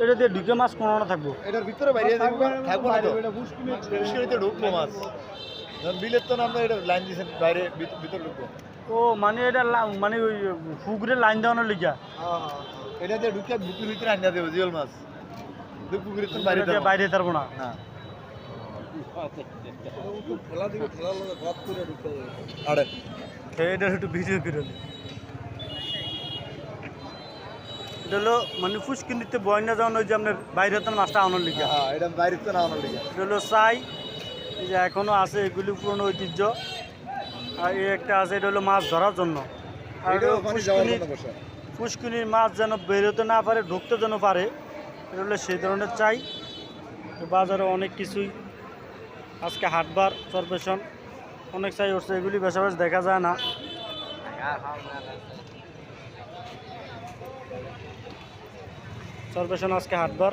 এটা দিয়ে ঢুকে মাছ কোনোটা থাকবো? এটার ভিতরে বাইরে থাকবো না তো, পুষ্করিতে ঢুকবো মাছ। বিলের তো আমরা এটা লাইন দিয়েছেন বাইরে ভিতরে ঢুকবো। ও মানে এটা মানে ওই পুকুরে লাইন দেওয়ানোর লিগা? এটা দিয়ে ঢুকে বুকের ভিতরে আনিয়া দেবো জিওল মাছ, পুকুরের তো বাইরে বাইরে থাকবো না। না এটা একটু ভিডিও করে এটা হলো মানে ফুসকিনিতে বয়না যাওয়ানো, ওই যে আপনার বাইরে তো মাছটা আনার লিগা। এটা বাইরে তো না আনার লিগা। এটা হলো চাই, এই যে এখনো আছে, এগুলি পুরনো ঐতিহ্য। আর এই একটা আছে, এটা হলো মাছ ধরার জন্য। আর ফুসকিনির মাছ যেন বেরোতে না পারে, ঢুকতে যেন পারে, এটা হলো সেই ধরনের চাই। বাজারে অনেক কিছুই আজকে হাটবার চরপেশন অনেক চাই উঠছে, এগুলি বেশাবেশ দেখা যায় না। চরপেশন আজকে হাটবার।